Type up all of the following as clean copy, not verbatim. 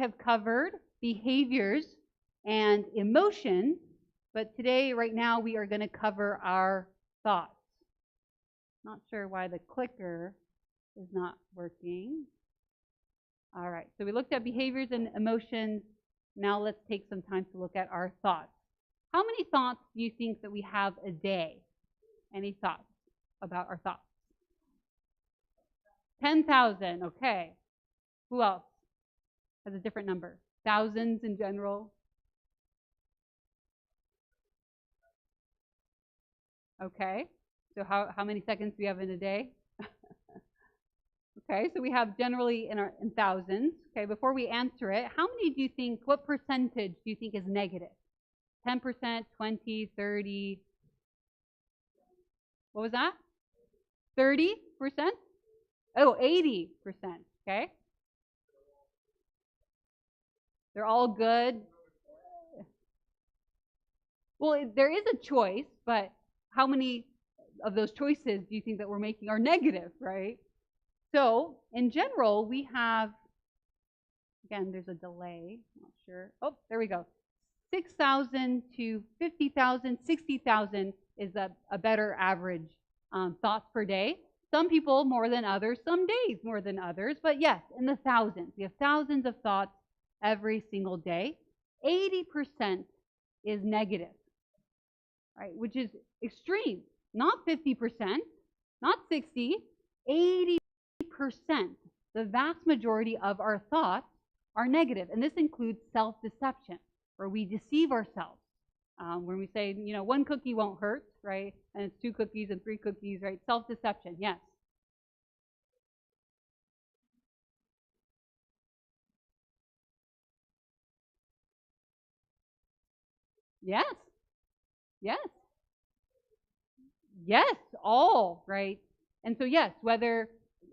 have covered behaviors and emotions, but today, right now, we are going to cover our thoughts. Not sure why the clicker is not working. All right, so we looked at behaviors and emotions. Now let's take some time to look at our thoughts. How many thoughts do you think that we have a day? Any thoughts about our thoughts? 10,000, okay. Who else has a different number? Thousands in general? Okay, so how many seconds do we have in a day? Okay, so we have generally in thousands. Okay, before we answer it, how many do you think, what percentage do you think is negative? 10%, 20, 30? What was that? 30%? Oh, 80%, okay? They're all good. Well, there is a choice, but how many of those choices do you think that we're making are negative, right? So, in general, we have, again, there's a delay, not sure. Oh, there we go. 6,000 to 50,000, 60,000 is a better average thoughts per day. Some people more than others, some days more than others, but yes, in the thousands. We have thousands of thoughts every single day. 80% is negative, right? Which is extreme. Not 50%, not 60, 80%. The vast majority of our thoughts are negative. And this includes self-deception, where we deceive ourselves. When we say, you know, 1 cookie won't hurt, right? And it's 2 cookies and 3 cookies, right? Self-deception, yes. Yes. Yes. Yes, all, right? And so, yes, whether,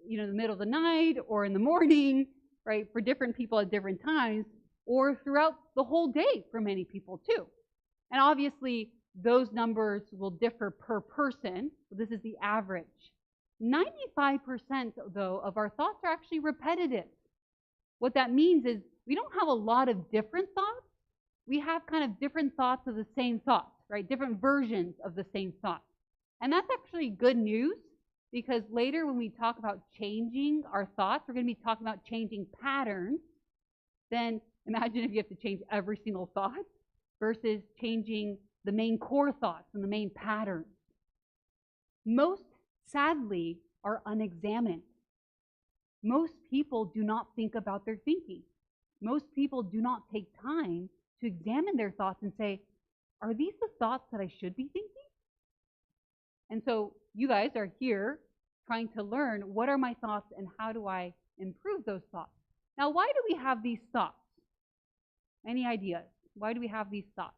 you know, in the middle of the night or in the morning, right, for different people at different times, or throughout the whole day for many people too. And obviously, those numbers will differ per person. This is the average. 95%, though, of our thoughts are actually repetitive. What that means is we don't have a lot of different thoughts. We have kind of different thoughts of the same thoughts, right? Different versions of the same thought. And that's actually good news, because later when we talk about changing our thoughts, we're going to be talking about changing patterns. Then imagine if you have to change every single thought versus changing the main core thoughts and the main patterns. Most, sadly, are unexamined. Most people do not think about their thinking. Most people do not take time to examine their thoughts and say, are these the thoughts that I should be thinking? And so you guys are here trying to learn, what are my thoughts and how do I improve those thoughts? Now, why do we have these thoughts? Any ideas? Why do we have these thoughts?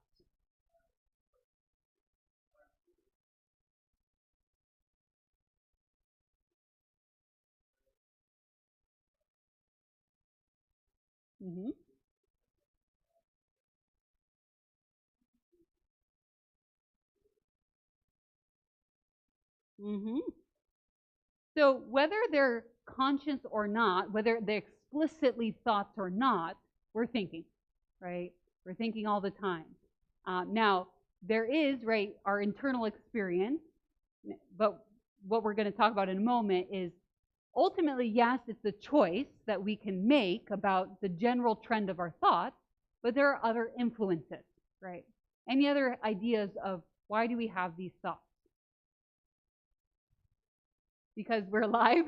Mm-hmm. Mm-hmm. So whether they're conscious or not, whether they're explicitly thoughts or not, we're thinking, right? We're thinking all the time. Now, there is, right, our internal experience, but what we're going to talk about in a moment is ultimately, yes, it's a choice that we can make about the general trend of our thoughts, but there are other influences, right? Any other ideas of why do we have these thoughts? Because we're alive,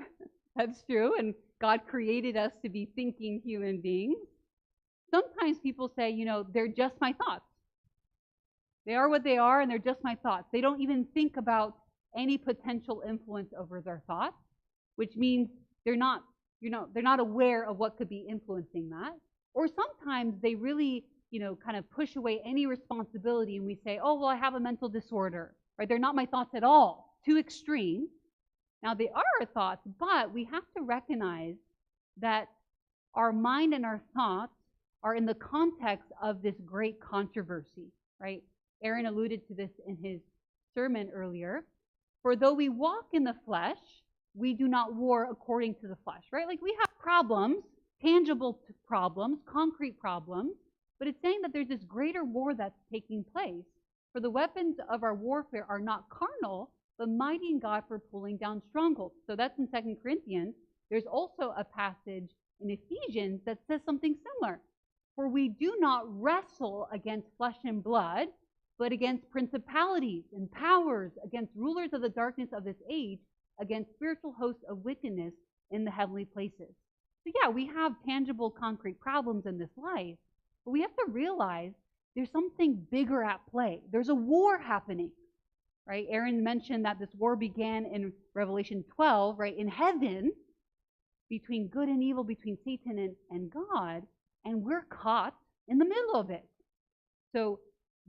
that's true, and God created us to be thinking human beings. Sometimes people say, you know, they're just my thoughts. They are what they are, and they're just my thoughts. They don't even think about any potential influence over their thoughts, which means they're not, you know, they're not aware of what could be influencing that. Or sometimes they really, you know, kind of push away any responsibility, and we say, oh, well, I have a mental disorder, right? They're not my thoughts at all. Too extreme. Now, they are our thoughts, but we have to recognize that our mind and our thoughts are in the context of this great controversy, right? Aaron alluded to this in his sermon earlier. For though we walk in the flesh, we do not war according to the flesh, right? Like we have problems, tangible problems, concrete problems, but it's saying that there's this greater war that's taking place. For the weapons of our warfare are not carnal, but mighty in God for pulling down strongholds. So that's in 2 Corinthians. There's also a passage in Ephesians that says something similar. For we do not wrestle against flesh and blood, but against principalities and powers, against rulers of the darkness of this age, against spiritual hosts of wickedness in the heavenly places. So yeah, we have tangible, concrete problems in this life, but we have to realize there's something bigger at play. There's a war happening, right? Aaron mentioned that this war began in Revelation 12, right, in heaven, between good and evil, between Satan and God, and we're caught in the middle of it. So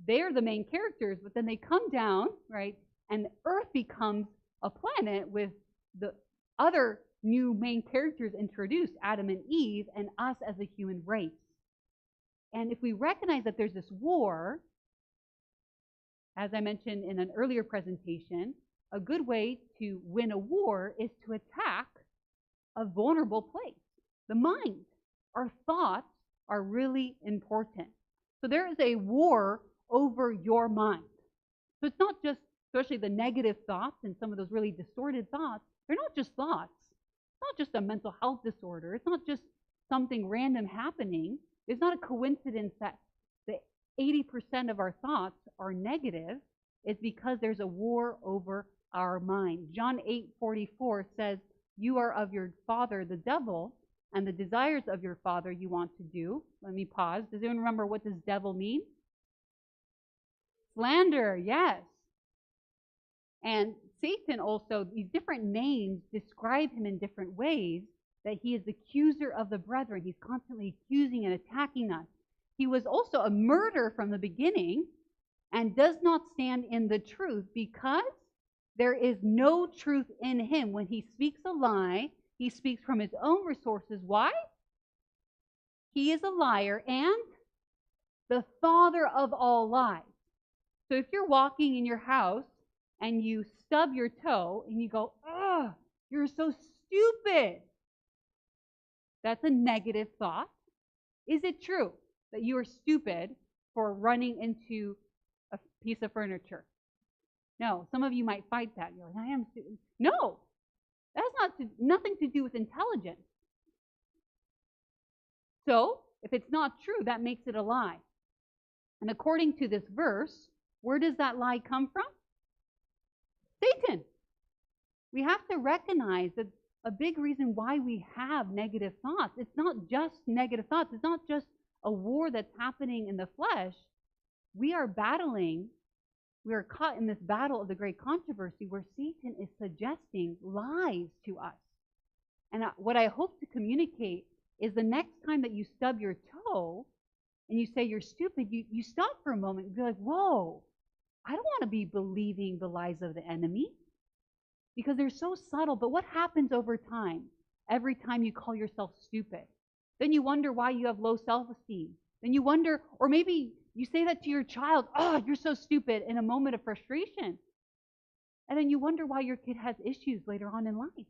they're the main characters, but then they come down, right, and Earth becomes a planet with the other new main characters introduced, Adam and Eve, and us as a human race. And if we recognize that there's this war, as I mentioned in an earlier presentation, a good way to win a war is to attack a vulnerable place, the mind. Our thoughts are really important. So there is a war over your mind. So it's not just, especially the negative thoughts and some of those really distorted thoughts, they're not just thoughts. It's not just a mental health disorder. It's not just something random happening. It's not a coincidence that the 80% of our thoughts are negative. It's because there's a war over our mind. John 8:44 says, you are of your father, the devil, and the desires of your father you want to do. Let me pause. Does anyone remember what does devil mean? Slander, yes. And Satan also, these different names describe him in different ways, that he is the accuser of the brethren. He's constantly accusing and attacking us. He was also a murderer from the beginning and does not stand in the truth because there is no truth in him. When he speaks a lie, he speaks from his own resources. Why? He is a liar and the father of all lies. So if you're walking in your house and you stub your toe and you go, ugh, you're so stupid, that's a negative thought. Is it true that you are stupid for running into a piece of furniture? No. Some of you might fight that. You're like, I am stupid. No. That's nothing to do with intelligence. So, if it's not true, that makes it a lie. And according to this verse, where does that lie come from? Satan. We have to recognize that a big reason why we have negative thoughts, it's not just negative thoughts. It's not just a war that's happening in the flesh. We are caught in this battle of the great controversy where Satan is suggesting lies to us. And what I hope to communicate is the next time that you stub your toe and you say you're stupid, you stop for a moment and be like, whoa, I don't want to be believing the lies of the enemy because they're so subtle. But what happens over time? Every time you call yourself stupid, then you wonder why you have low self-esteem. Then you wonder, or maybe you say that to your child, oh, you're so stupid, in a moment of frustration. And then you wonder why your kid has issues later on in life.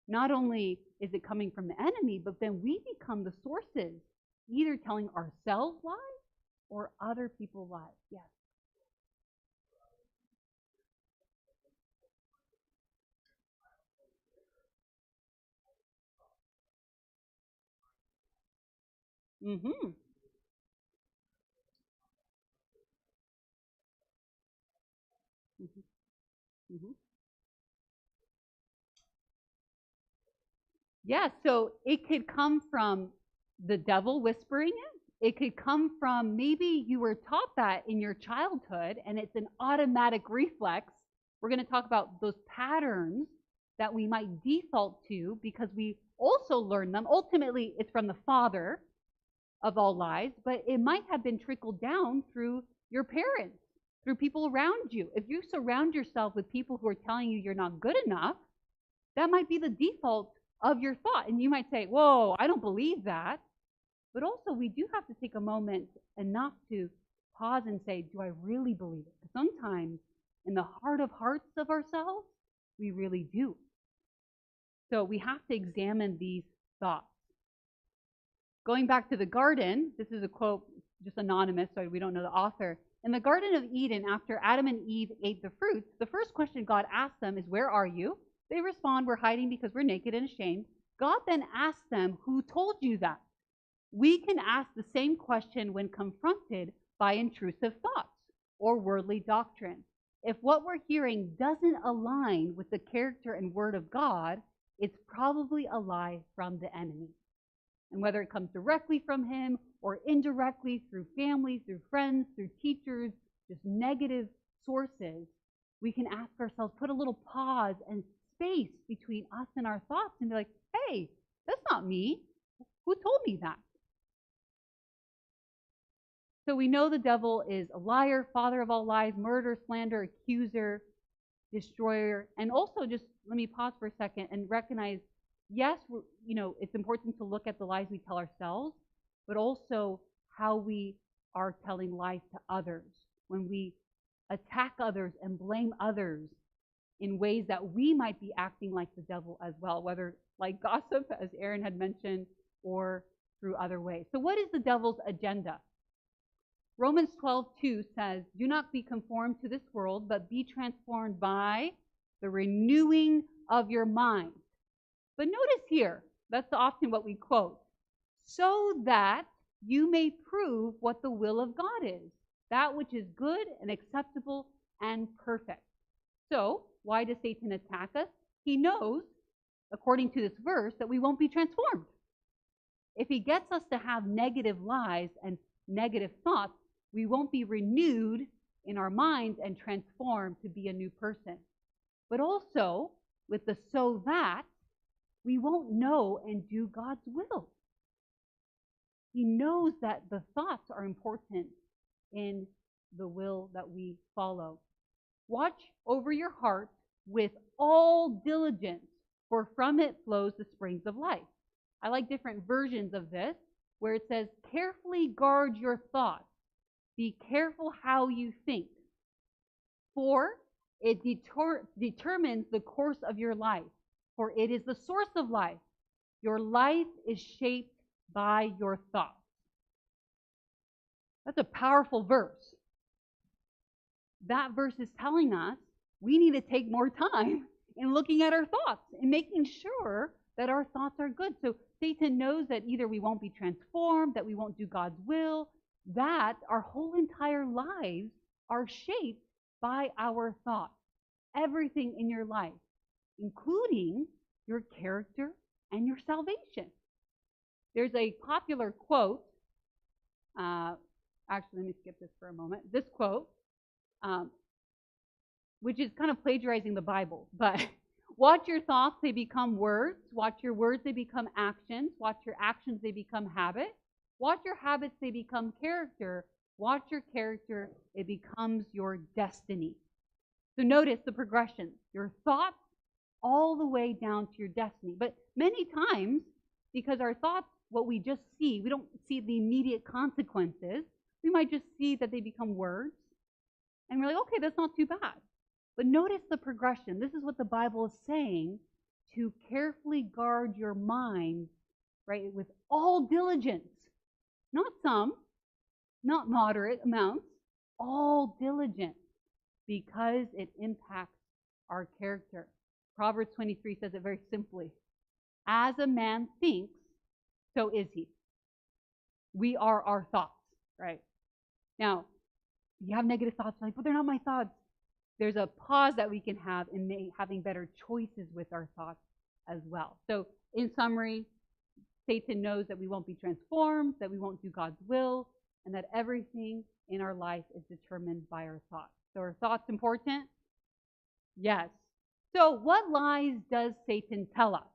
Not only is it coming from the enemy, but then we become the sources, either telling ourselves lies or other people lies. Yes. Mm-hmm. Mm-hmm. Mm-hmm. Yeah, so it could come from the devil whispering it. It could come from maybe you were taught that in your childhood and it's an automatic reflex. We're going to talk about those patterns that we might default to because we also learn them. Ultimately, it's from the father of all lies, but it might have been trickled down through your parents, through people around you. If you surround yourself with people who are telling you you're not good enough, that might be the default of your thought. And you might say, whoa, I don't believe that. But also, we do have to take a moment enough to pause and say, do I really believe it? Because sometimes in the heart of hearts of ourselves, we really do. So we have to examine these thoughts. Going back to the garden, this is a quote, just anonymous, so we don't know the author. In the Garden of Eden, after Adam and Eve ate the fruits, the first question God asked them is, "Where are you?" They respond, "We're hiding because we're naked and ashamed." God then asks them, "Who told you that?" We can ask the same question when confronted by intrusive thoughts or worldly doctrine. If what we're hearing doesn't align with the character and word of God, it's probably a lie from the enemy. And whether it comes directly from him or indirectly through family, through friends, through teachers, just negative sources, we can ask ourselves, put a little pause and space between us and our thoughts and be like, hey, that's not me. Who told me that? So we know the devil is a liar, father of all lies, murderer, slander, accuser, destroyer. And also, just let me pause for a second and recognize, yes, it's important to look at the lies we tell ourselves, but also how we are telling lies to others. When we attack others and blame others in ways that we might be acting like the devil as well, whether like gossip, as Aaron had mentioned, or through other ways. So what is the devil's agenda? Romans 12:2 says, "Do not be conformed to this world, but be transformed by the renewing of your mind." But notice here, that's often what we quote, "so that you may prove what the will of God is, that which is good and acceptable and perfect." So, why does Satan attack us? He knows, according to this verse, that we won't be transformed. If he gets us to have negative lies and negative thoughts, we won't be renewed in our minds and transformed to be a new person. But also, with the "so that," we won't know and do God's will. He knows that the thoughts are important in the will that we follow. Watch over your heart with all diligence, for from it flows the springs of life. I like different versions of this, where it says, "Carefully guard your thoughts. Be careful how you think, for it determines the course of your life, for it is the source of life. Your life is shaped by your thoughts." That's a powerful verse. That verse is telling us we need to take more time in looking at our thoughts and making sure that our thoughts are good. So Satan knows that either we won't be transformed, that we won't do God's will, that our whole entire lives are shaped by our thoughts. Everything in your life, including your character and your salvation. There's a popular quote. Actually, let me skip this for a moment. This quote, which is kind of plagiarizing the Bible, but watch your thoughts, they become words. Watch your words, they become actions. Watch your actions, they become habits. Watch your habits, they become character. Watch your character, it becomes your destiny. So notice the progression. Your thoughts all the way down to your destiny. But many times, because our thoughts, what we just see, we don't see the immediate consequences. We might just see that they become words. And we're like, okay, that's not too bad. But notice the progression. This is what the Bible is saying, to carefully guard your mind, right, with all diligence. Not some, not moderate amounts, all diligence, because it impacts our character. Proverbs 23 says it very simply. As a man thinks, so is he. We are our thoughts, right? Now, you have negative thoughts, like, but they're not my thoughts. There's a pause that we can have in having better choices with our thoughts as well. So, in summary, Satan knows that we won't be transformed, that we won't do God's will, and that everything in our life is determined by our thoughts. So are thoughts important? Yes. So what lies does Satan tell us?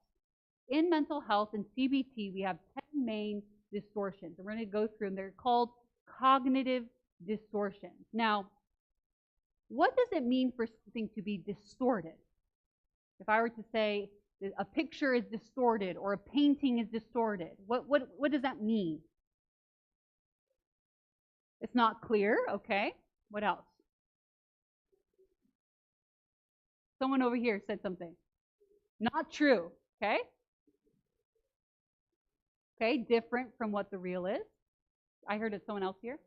In mental health and CBT, we have 10 main distortions. And we're going to go through them. They're called cognitive distortions. Now, what does it mean for something to be distorted? If I were to say a picture is distorted or a painting is distorted, what does that mean? It's not clear, okay. What else? Someone over here said something. Not true, okay? Okay, different from what the real is. I heard it someone else here.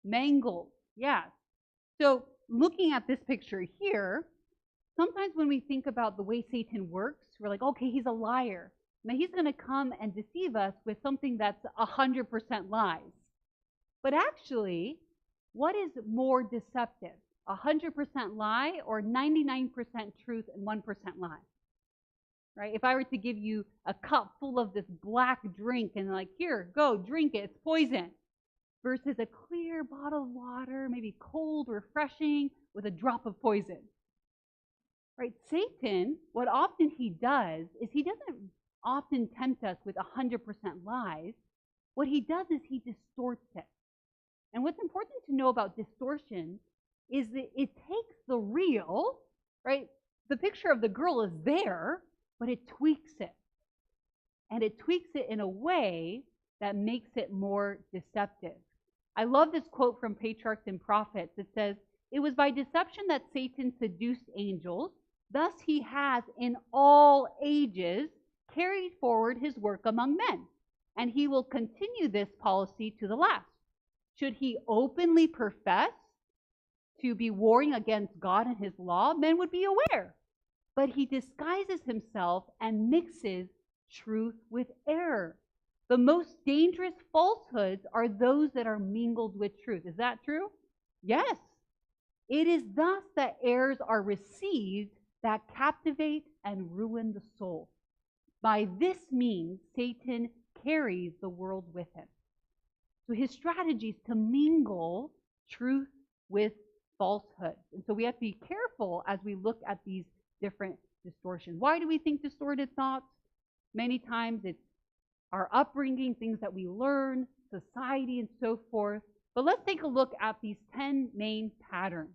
Mangled, yes. So looking at this picture here, sometimes when we think about the way Satan works, we're like, okay, he's a liar. Now he's going to come and deceive us with something that's 100% lies. But actually, what is more deceptive? 100% lie or 99% truth and 1% lie? Right? If I were to give you a cup full of this black drink and like, here, go, drink it, it's poison, versus a clear bottle of water, maybe cold, refreshing, with a drop of poison. Right? Satan, what often he does is he doesn't often tempt us with 100% lies. What he does is he distorts it. And what's important to know about distortion is that it takes the real, right? The picture of the girl is there, but it tweaks it. And it tweaks it in a way that makes it more deceptive. I love this quote from Patriarchs and Prophets. It says, "It was by deception that Satan seduced angels. Thus he has in all ages carried forward his work among men. And he will continue this policy to the last. Should he openly profess to be warring against God and his law, men would be aware. But he disguises himself and mixes truth with error. The most dangerous falsehoods are those that are mingled with truth." Is that true? Yes. It is thus that errors are received that captivate and ruin the soul. By this means, Satan carries the world with him. So his strategy is to mingle truth with falsehood. And so we have to be careful as we look at these different distortions. Why do we think distorted thoughts? Many times it's our upbringing, things that we learn, society, and so forth. But let's take a look at these 10 main patterns.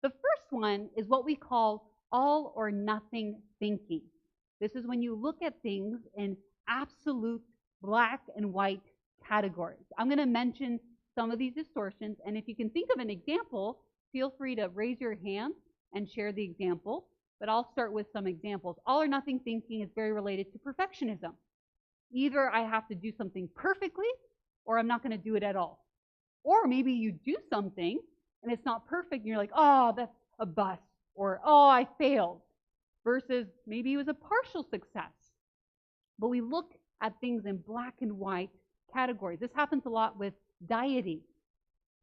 The first one is what we call all or nothing thinking. This is when you look at things in absolute black and white categories. I'm going to mention some of these distortions, and if you can think of an example, feel free to raise your hand and share the example, but I'll start with some examples. All or nothing thinking is very related to perfectionism. Either I have to do something perfectly, or I'm not going to do it at all. Or maybe you do something, and it's not perfect, and you're like, oh, that's a bust, or oh, I failed, versus maybe it was a partial success. But we look at things in black and white categories. This happens a lot with dieting,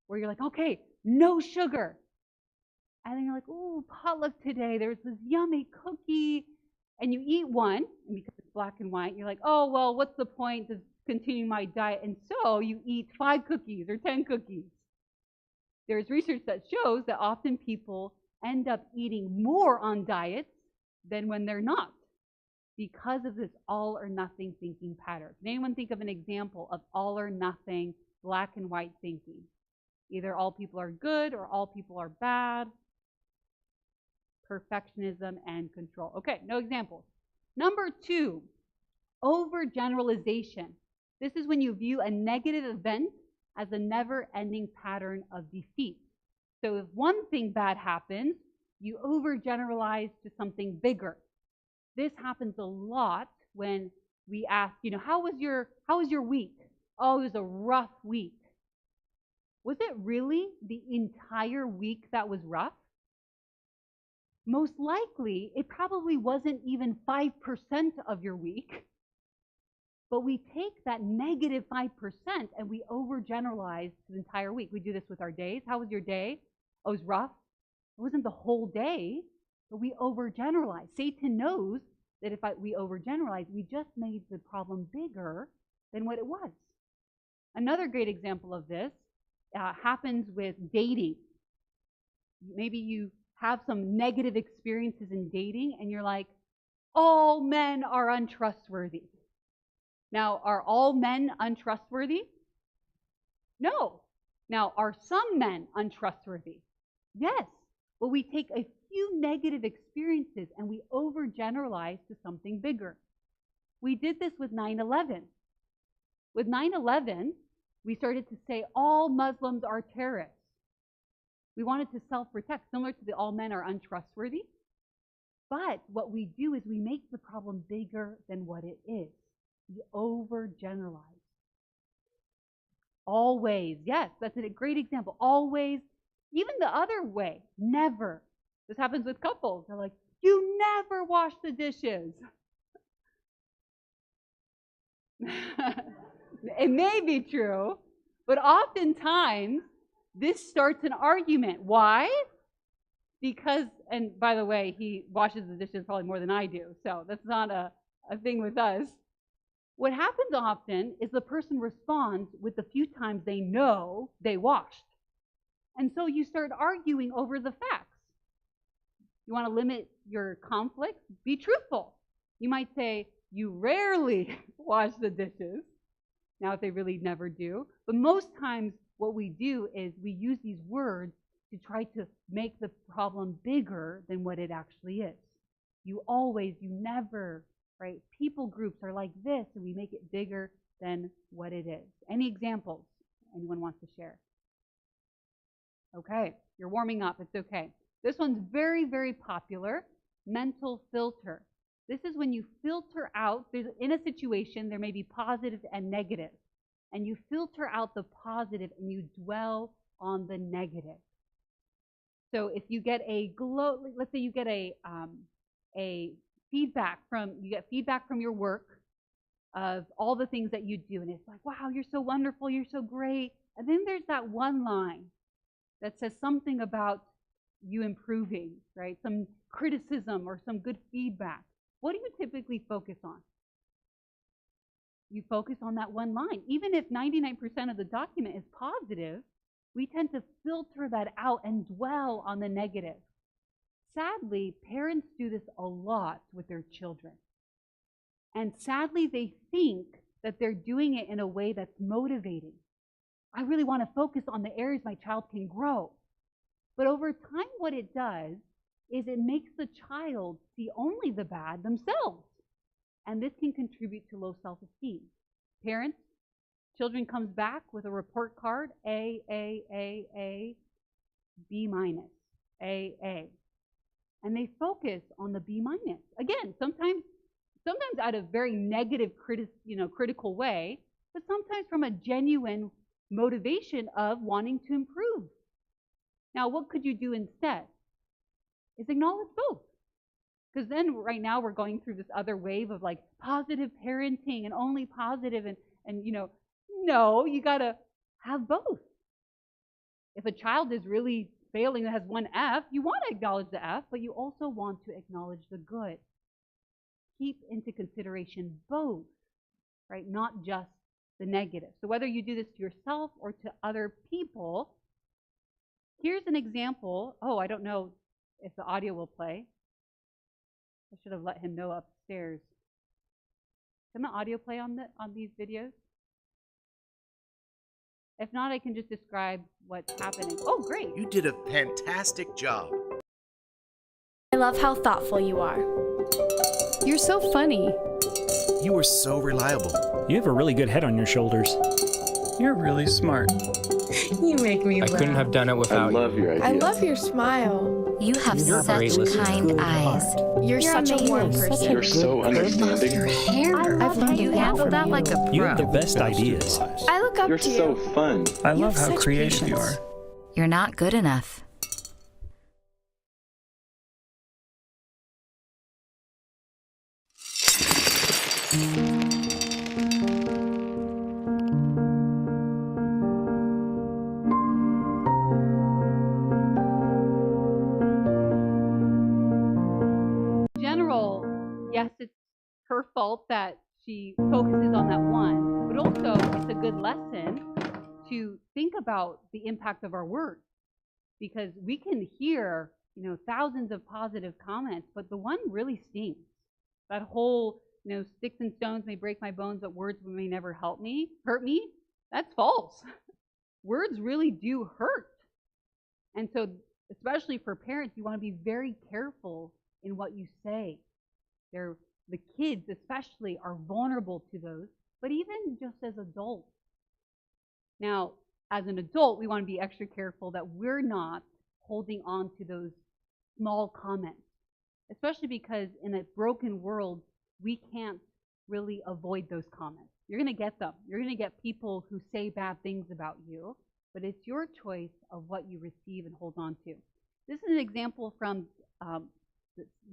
where you're like, okay, no sugar. And then you're like, oh, potluck today, there's this yummy cookie. And you eat one, and because it's black and white, you're like, oh, well, what's the point of continuing my diet? And so you eat 5 cookies or 10 cookies. There's research that shows that often people end up eating more on diets than when they're not, because of this all or nothing thinking pattern. Can anyone think of an example of all or nothing, black and white thinking? Either all people are good or all people are bad. Perfectionism and control. Okay, no examples. Number 2, overgeneralization. This is when you view a negative event as a never-ending pattern of defeat. So if one thing bad happens, you overgeneralize to something bigger. This happens a lot when we ask, how was your week? Oh, it was a rough week. Was it really the entire week that was rough? Most likely, it probably wasn't even 5% of your week. But we take that negative 5% and we overgeneralize the entire week. We do this with our days. How was your day? Oh, it was rough. It wasn't the whole day, but we overgeneralize. Satan knows that if we overgeneralize, we just made the problem bigger than what it was. Another great example of this happens with dating. Maybe you have some negative experiences in dating and you're like, all men are untrustworthy. Now, are all men untrustworthy? No. Now, are some men untrustworthy? Yes. But we take a few negative experiences and we overgeneralize to something bigger. We did this with 9/11. With 9/11, we started to say all Muslims are terrorists. We wanted to self-protect, similar to the all men are untrustworthy. But what we do is we make the problem bigger than what it is. We overgeneralize. Always, yes, that's a great example. Always, even the other way, never. This happens with couples. They're like, you never wash the dishes. It may be true, but oftentimes this starts an argument. Why? Because, and by the way, he washes the dishes probably more than I do, so that's not a thing with us. What happens often is the person responds with the few times they know they washed. And so you start arguing over the facts. You want to limit your conflict? Be truthful. You might say, you rarely wash the dishes. Now, if they really never do. But most times what we do is we use these words to try to make the problem bigger than what it actually is. You always, you never, right? People groups are like this, and we make it bigger than what it is. Any examples anyone wants to share? Okay, you're warming up. It's okay. This one's very, very popular. Mental filter. This is when you filter out, in a situation, there may be positive and negative. And you filter out the positive and you dwell on the negative. So if you get let's say you get a feedback from your work of all the things that you do, and it's like, wow, you're so wonderful, you're so great. And then there's that one line that says something about you improving, right? Some criticism or some good feedback. What do you typically focus on? You focus on that one line. Even if 99% of the document is positive, we tend to filter that out and dwell on the negative. Sadly, parents do this a lot with their children. And sadly, they think that they're doing it in a way that's motivating. I really want to focus on the areas my child can grow. But over time, what it does is it makes the child see only the bad themselves. And this can contribute to low self-esteem. Parents, children comes back with a report card, A, B minus, A. And they focus on the B minus. Again, sometimes out of very negative, critical way, but sometimes from a genuine motivation of wanting to improve. Now, what could you do instead? Is acknowledge both. Because then right now we're going through this other wave of like positive parenting and only positive and no, you gotta have both. If a child is really failing that has one F, you want to acknowledge the F, but you also want to acknowledge the good. Keep into consideration both, right? Not just the negative. So whether you do this to yourself or to other people, here's an example. Oh, I don't know if the audio will play. I should have let him know upstairs. Can the audio play on these videos? If not, I can just describe what's happening. Oh, great. You did a fantastic job. I love how thoughtful you are. You're so funny. You were so reliable. You have a really good head on your shoulders. You're really smart. You make me laugh. I couldn't have done it without you. I love your idea. I love your smile. You have You're such kind eyes. You're such a warm amazing. person. You're so understanding. Your hair. I've learned You a lot handle from that you. like a pro. You have the best ideas. I look up You're to you. so fun. I You love have how such creative you patience. are. You're not good enough. In general, yes, it's her fault that she focuses on that one, but also it's a good lesson to think about the impact of our words, because we can hear, thousands of positive comments, but the one really stings. That whole, sticks and stones may break my bones, but words may never hurt me. That's false. Words really do hurt. And so, especially for parents, you want to be very careful in what you say. The kids especially are vulnerable to those, but even just as adults. Now, as an adult, we want to be extra careful that we're not holding on to those small comments, especially because in a broken world, we can't really avoid those comments. You're going to get them. You're going to get people who say bad things about you, but it's your choice of what you receive and hold on to. This is an example from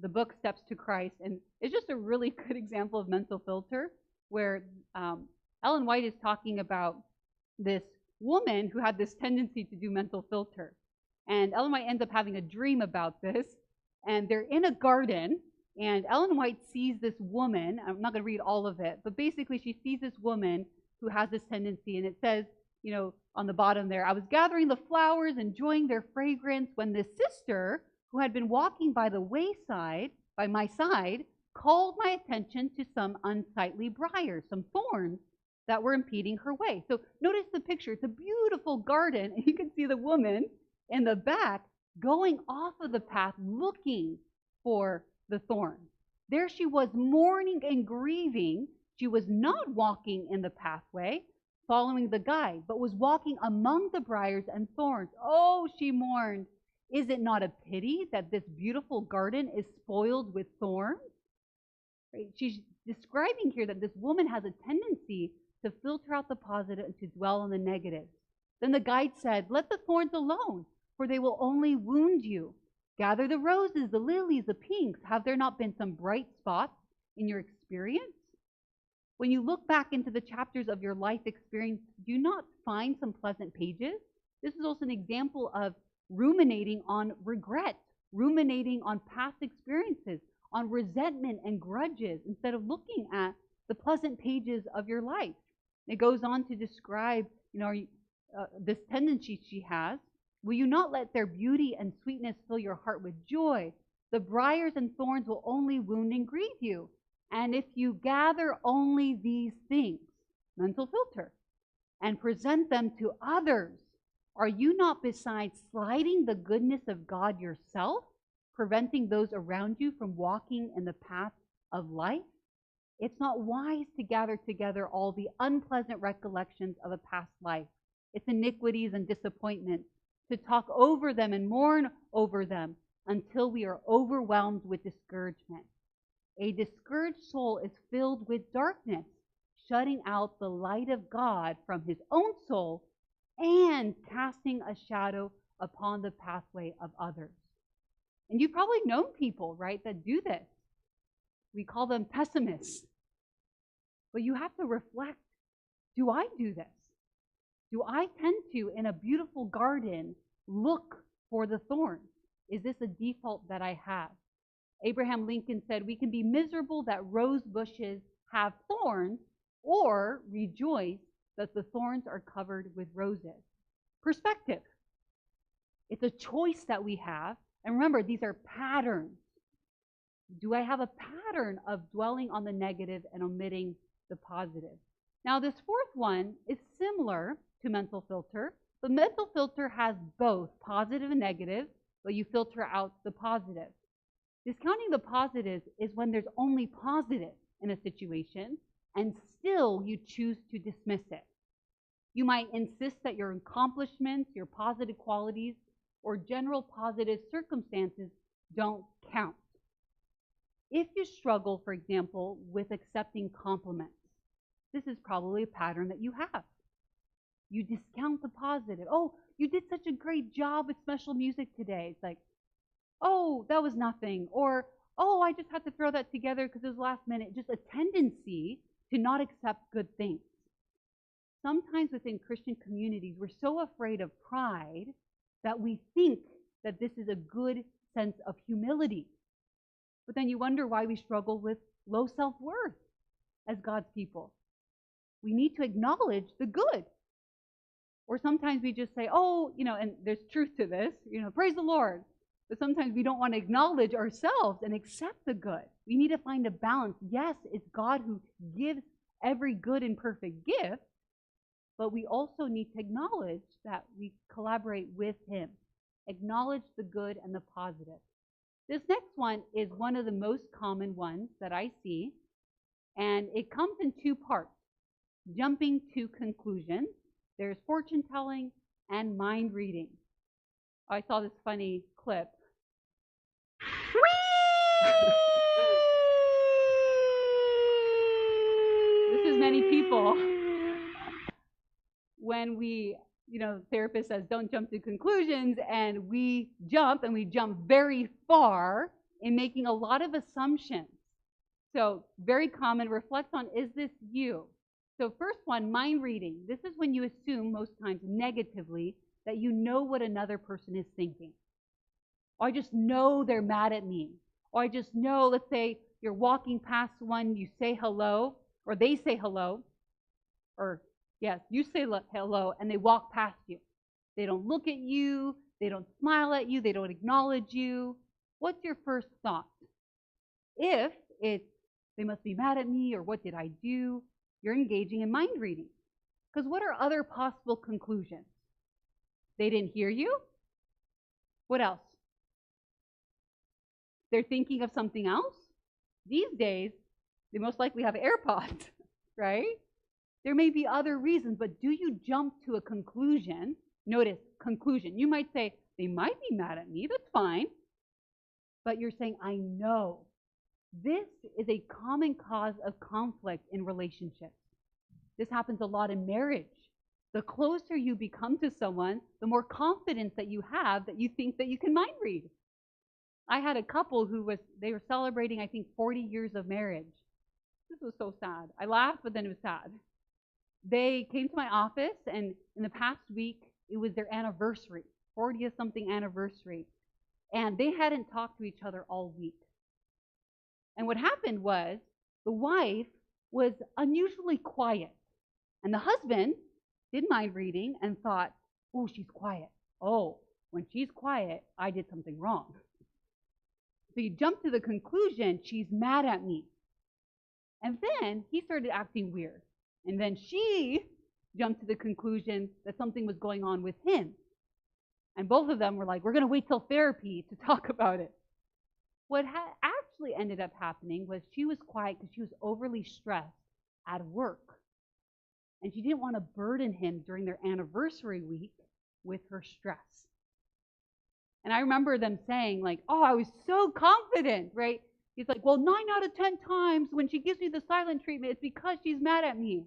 the book Steps to Christ, and it's just a really good example of mental filter, where Ellen White is talking about this woman who had this tendency to do mental filter. And Ellen White ends up having a dream about this, and they're in a garden, and Ellen White sees this woman. I'm not going to read all of it, but basically she sees this woman who has this tendency, and it says, on the bottom there, I was gathering the flowers, enjoying their fragrance, when this sister, who had been walking by the wayside, by my side, called my attention to some unsightly briars, some thorns that were impeding her way. So notice the picture. It's a beautiful garden, and you can see the woman in the back going off of the path looking for the thorns. There she was, mourning and grieving. She was not walking in the pathway, following the guide, but was walking among the briars and thorns. Oh, she mourned. Is it not a pity that this beautiful garden is spoiled with thorns? Right? She's describing here that this woman has a tendency to filter out the positive and to dwell on the negative. Then the guide said, let the thorns alone, for they will only wound you. Gather the roses, the lilies, the pinks. Have there not been some bright spots in your experience? When you look back into the chapters of your life experience, do you not find some pleasant pages? This is also an example of ruminating on regret, ruminating on past experiences, on resentment and grudges, instead of looking at the pleasant pages of your life. It goes on to describe, this tendency she has. Will you not let their beauty and sweetness fill your heart with joy? The briars and thorns will only wound and grieve you. And if you gather only these things, mental filter, and present them to others, are you not besides slighting the goodness of God yourself, preventing those around you from walking in the path of life? It's not wise to gather together all the unpleasant recollections of a past life, its iniquities and disappointments, to talk over them and mourn over them until we are overwhelmed with discouragement. A discouraged soul is filled with darkness, shutting out the light of God from his own soul and casting a shadow upon the pathway of others. And you've probably known people, right, that do this. We call them pessimists. But you have to reflect, do I do this? Do I tend to, in a beautiful garden, look for the thorns? Is this a default that I have? Abraham Lincoln said, we can be miserable that rose bushes have thorns, or rejoice that the thorns are covered with roses. Perspective. It's a choice that we have. And remember, these are patterns. Do I have a pattern of dwelling on the negative and omitting the positive? Now, this fourth one is similar to mental filter, but mental filter has both positive and negative, but you filter out the positive. Discounting the positives is when there's only positive in a situation and still you choose to dismiss it. You might insist that your accomplishments, your positive qualities, or general positive circumstances don't count. If you struggle, for example, with accepting compliments, this is probably a pattern that you have. You discount the positive. Oh, you did such a great job with special music today. It's like, oh, that was nothing. Or, oh, I just had to throw that together because it was last minute. Just a tendency to not accept good things. Sometimes within Christian communities, we're so afraid of pride that we think that this is a good sense of humility. But then you wonder why we struggle with low self-worth as God's people. We need to acknowledge the good. Or sometimes we just say, oh, and there's truth to this, praise the Lord. But sometimes we don't want to acknowledge ourselves and accept the good. We need to find a balance. Yes, it's God who gives every good and perfect gift, but we also need to acknowledge that we collaborate with Him. Acknowledge the good and the positive. This next one is one of the most common ones that I see, and it comes in two parts. Jumping to conclusions. There's fortune telling and mind reading. I saw this funny clip. many people when we, therapist says don't jump to conclusions, and we jump very far in making a lot of assumptions. So very common, reflect on, is this you? So first one, mind reading. This is when you assume, most times negatively, that you know what another person is thinking. Or I just know they're mad at me. Or I just know, let's say you're walking past one, you say hello, or they say hello, or yes, you say hello, and they walk past you. They don't look at you, they don't smile at you, they don't acknowledge you. What's your first thought? If it's, they must be mad at me, or what did I do? You're engaging in mind reading. Because what are other possible conclusions? They didn't hear you? What else? They're thinking of something else? These days, they most likely have AirPods, right? There may be other reasons, but do you jump to a conclusion? Notice, conclusion. You might say, they might be mad at me, that's fine. But you're saying, I know. This is a common cause of conflict in relationships. This happens a lot in marriage. The closer you become to someone, the more confidence that you have that you think that you can mind read. I had a couple they were celebrating, I think, 40 years of marriage. This was so sad. I laughed, but then it was sad. They came to my office, and in the past week, it was their anniversary, 40th something anniversary. And they hadn't talked to each other all week. And what happened was, the wife was unusually quiet. And the husband did mind reading and thought, oh, she's quiet. Oh, when she's quiet, I did something wrong. So you jump to the conclusion, she's mad at me. And then he started acting weird. And then she jumped to the conclusion that something was going on with him. And both of them were like, we're going to wait till therapy to talk about it. What actually ended up happening was she was quiet because she was overly stressed at work. And she didn't want to burden him during their anniversary week with her stress. And I remember them saying, like, oh, I was so confident, right? He's like, well, 9 out of 10 times when she gives me the silent treatment, it's because she's mad at me.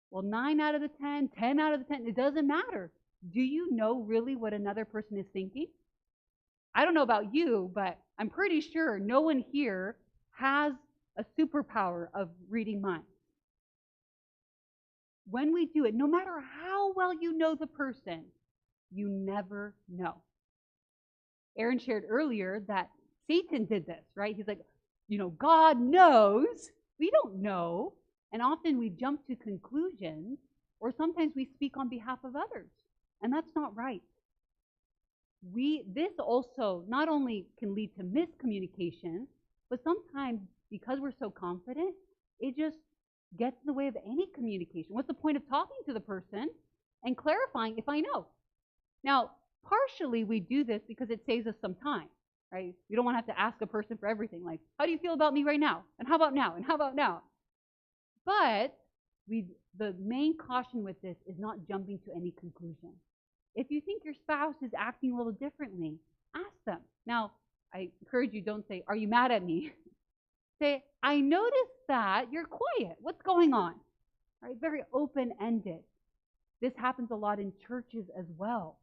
Well, 9 out of the 10, 10 out of the 10, it doesn't matter. Do you know really what another person is thinking? I don't know about you, but I'm pretty sure no one here has a superpower of reading minds. When we do it, no matter how well you know the person, you never know. Aaron shared earlier that Satan did this, right? He's like, God knows. We don't know. And often we jump to conclusions, or sometimes we speak on behalf of others. And that's not right. This also not only can lead to miscommunication, but sometimes because we're so confident, it just gets in the way of any communication. What's the point of talking to the person and clarifying if I know? Now, partially we do this because it saves us some time, right? We don't want to have to ask a person for everything, like, how do you feel about me right now? And how about now? And how about now? But the main caution with this is not jumping to any conclusion. If you think your spouse is acting a little differently, ask them. Now, I encourage you, don't say, are you mad at me? Say, I noticed that you're quiet. What's going on? Right? Very open-ended. This happens a lot in churches as well.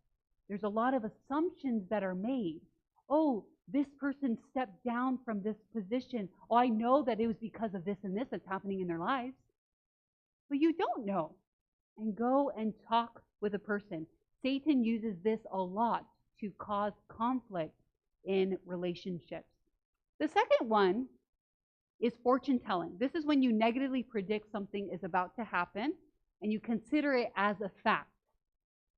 There's a lot of assumptions that are made. Oh, this person stepped down from this position. Oh, I know that it was because of this and this that's happening in their lives. But you don't know. And go and talk with a person. Satan uses this a lot to cause conflict in relationships. The second one is fortune telling. This is when you negatively predict something is about to happen and you consider it as a fact.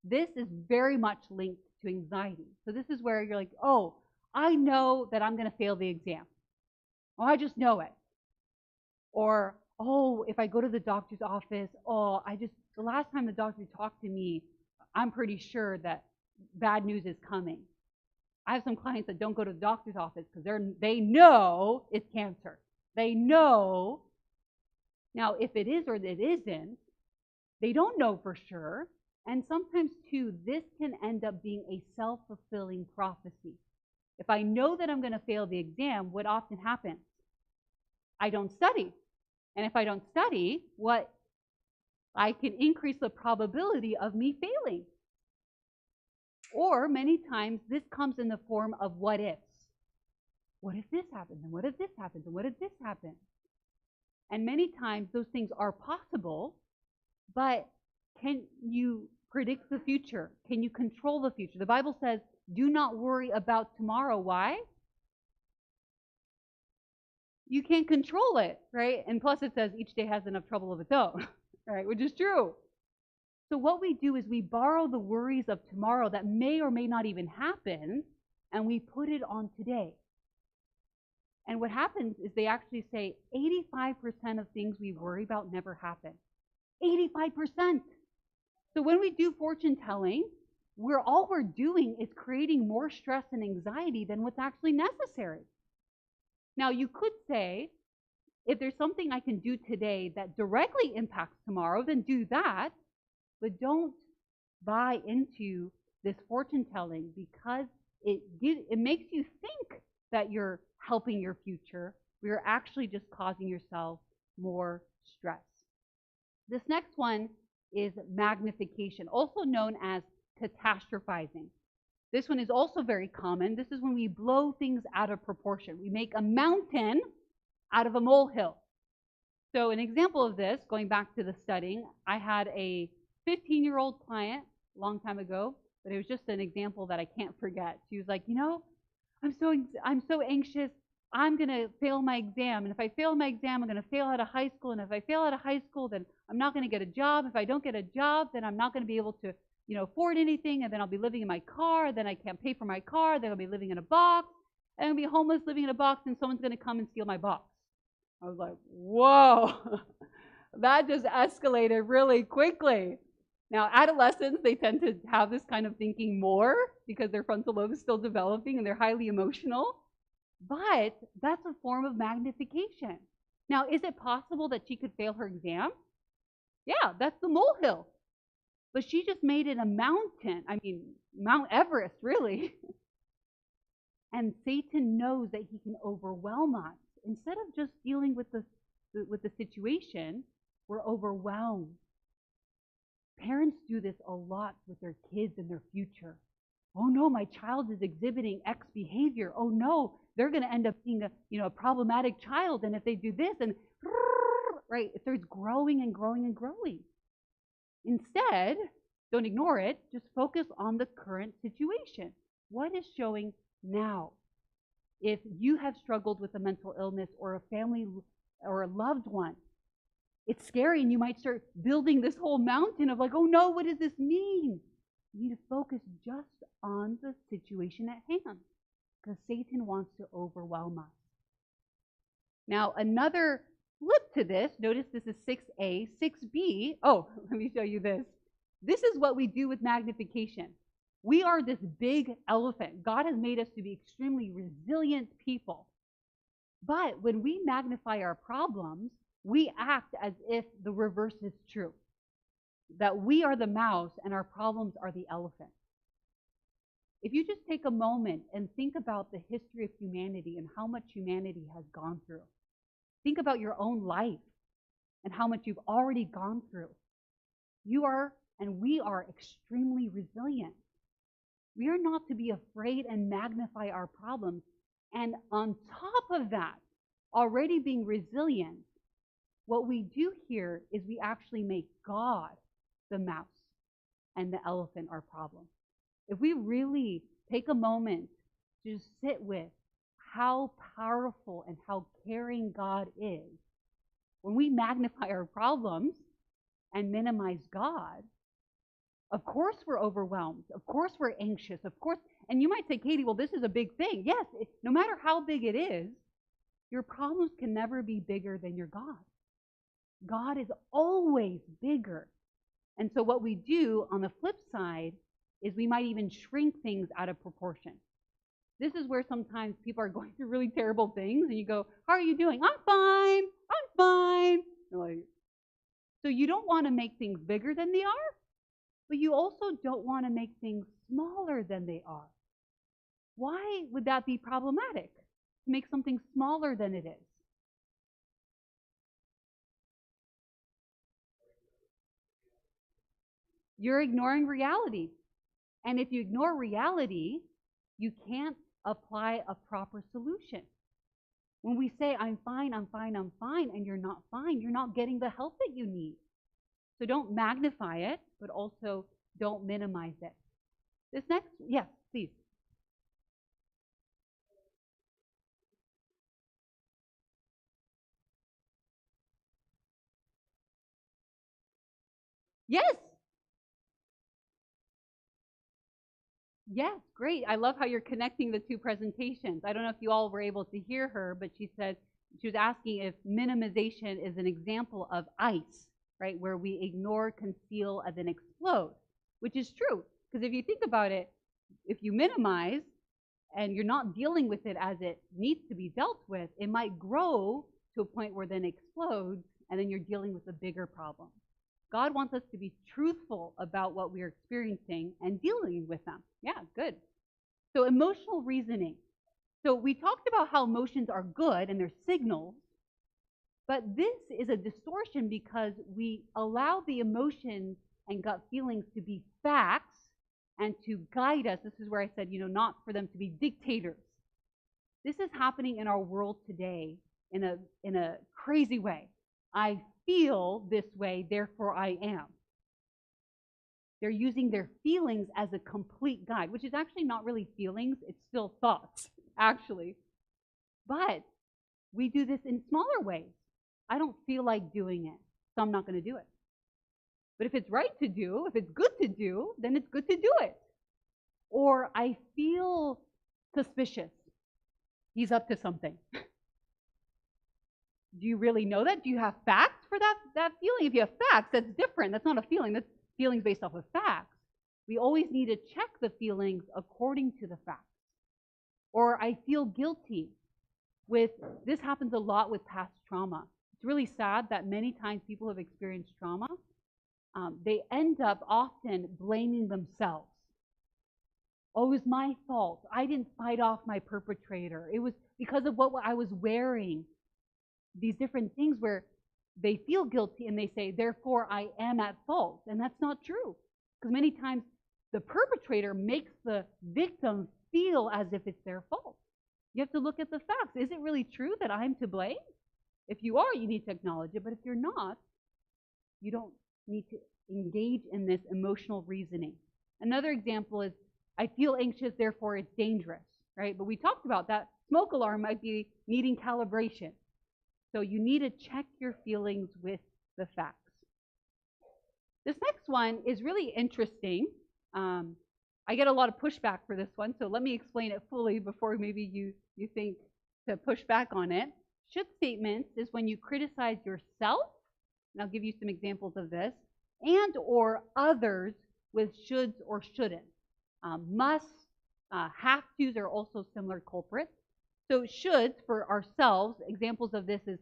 This is very much linked to anxiety. So this is where you're like, oh, I know that I'm going to fail the exam. Oh, I just know it. Or, oh, if I go to the doctor's office, the last time the doctor talked to me, I'm pretty sure that bad news is coming. I have some clients that don't go to the doctor's office because they know it's cancer. They know. Now, if it is or it isn't, they don't know for sure. And sometimes, too, this can end up being a self-fulfilling prophecy. If I know that I'm going to fail the exam, what often happens? I don't study. And if I don't study, I can increase the probability of me failing. Or many times this comes in the form of what ifs. What if this happens? And what if this happens? And what if this happens? And many times those things are possible, but can you predict the future? Can you control the future? The Bible says, do not worry about tomorrow. Why? You can't control it, right? And plus it says each day has enough trouble of its own, right? Which is true. So what we do is we borrow the worries of tomorrow that may or may not even happen, and we put it on today. And what happens is they actually say 85% of things we worry about never happen. 85%. So when we do fortune telling, all we're doing is creating more stress and anxiety than what's actually necessary. Now you could say, if there's something I can do today that directly impacts tomorrow, then do that. But don't buy into this fortune telling because it makes you think that you're helping your future. You're actually just causing yourself more stress. This next one is magnification, also known as catastrophizing. This one is also very common. This is when we blow things out of proportion. We make a mountain out of a molehill. So an example of this, going back to the studying, I had a 15-year-old client a long time ago, but it was just an example that I can't forget. She was like, I'm so anxious. I'm going to fail my exam. And if I fail my exam, I'm going to fail out of high school. And if I fail out of high school, then I'm not going to get a job. If I don't get a job, then I'm not going to be able to, afford anything. And then I'll be living in my car. Then I can't pay for my car. Then I'll be living in a box. And I'll be homeless living in a box. And someone's going to come and steal my box. I was like, whoa, that just escalated really quickly. Now, adolescents, they tend to have this kind of thinking more because their frontal lobe is still developing and they're highly emotional. But that's a form of magnification. Now, is it possible that she could fail her exam? Yeah, that's the molehill. But she just made it a mountain. I mean, Mount Everest, really. And Satan knows that he can overwhelm us. Instead of just dealing with the situation, we're overwhelmed. Parents do this a lot with their kids and their future. Oh no, my child is exhibiting X behavior. Oh no, they're going to end up being a problematic child. And if they do this, and right, it starts growing and growing and growing. Instead, don't ignore it. Just focus on the current situation. What is showing now? If you have struggled with a mental illness or a family or a loved one, it's scary and you might start building this whole mountain of like, oh no, what does this mean? You need to focus just on the situation at hand because Satan wants to overwhelm us. Now, another flip to this, notice this is 6a, 6b. Oh, let me show you this. This is what we do with magnification. We are this big elephant. God has made us to be extremely resilient people. But when we magnify our problems, we act as if the reverse is true. That we are the mouse and our problems are the elephant. If you just take a moment and think about the history of humanity and how much humanity has gone through. Think about your own life and how much you've already gone through. You are, and we are, extremely resilient. We are not to be afraid and magnify our problems. And on top of that, already being resilient, what we do here is we actually make God the mouse and the elephant our problem. If we really take a moment to just sit with how powerful and how caring God is, when we magnify our problems and minimize God, of course we're overwhelmed. Of course we're anxious. Of course, and you might say, Katie, well, this is a big thing. Yes, no matter how big it is, your problems can never be bigger than your God. God is always bigger. And so what we do on the flip side is we might even shrink things out of proportion. This is where sometimes people are going through really terrible things and you go, how are you doing? I'm fine. I'm fine. Like, so you don't want to make things bigger than they are, but you also don't want to make things smaller than they are. Why would that be problematic? To make something smaller than it is? you're ignoring reality. And if you ignore reality, you can't apply a proper solution. When we say, I'm fine, I'm fine, I'm fine, and you're not getting the help that you need. So don't magnify it, but also don't minimize it. This next, yes, please. Yes. Yes, great. I love how you're connecting the two presentations. I don't know if you all were able to hear her, but she said, she was asking if minimization is an example of ice, right? Where we ignore, conceal, and then explode, which is true. Because if you think about it, if you minimize and you're not dealing with it as it needs to be dealt with, it might grow to a point where then explodes, and then you're dealing with a bigger problem. God wants us to be truthful about what we are experiencing and dealing with them. Yeah, good. So emotional reasoning. So we talked about how emotions are good and they're signals, but this is a distortion because we allow the emotions and gut feelings to be facts and to guide us. This is where I said, not for them to be dictators. This is happening in our world today in a crazy way. I feel this way, therefore I am. They're using their feelings as a complete guide, which is actually not really feelings, it's still thoughts, actually. But we do this in smaller ways. I don't feel like doing it, so I'm not going to do it. But if it's right to do, if it's good to do, then it's good to do it. Or I feel suspicious. He's up to something. Do you really know that? Do you have facts for that feeling? If you have facts, that's different. That's not a feeling. That's feelings based off of facts. We always need to check the feelings according to the facts. Or I feel guilty. This happens a lot with past trauma. It's really sad that many times people who have experienced trauma, they end up often blaming themselves. Oh, it was my fault. I didn't fight off my perpetrator. It was because of what I was wearing. These different things where they feel guilty and they say, therefore I am at fault. And that's not true. Because many times the perpetrator makes the victim feel as if it's their fault. You have to look at the facts. Is it really true that I'm to blame? If you are, you need to acknowledge it. But if you're not, you don't need to engage in this emotional reasoning. Another example is, I feel anxious, therefore it's dangerous, right? But we talked about that smoke alarm might be needing calibration. So you need to check your feelings with the facts. This next one is really interesting. I get a lot of pushback for this one, so let me explain it fully before maybe you think to push back on it. Should statements is when you criticize yourself, and I'll give you some examples of this, and or others with shoulds or shouldn't. Must, have tos are also similar culprits. So shoulds for ourselves, examples of this is,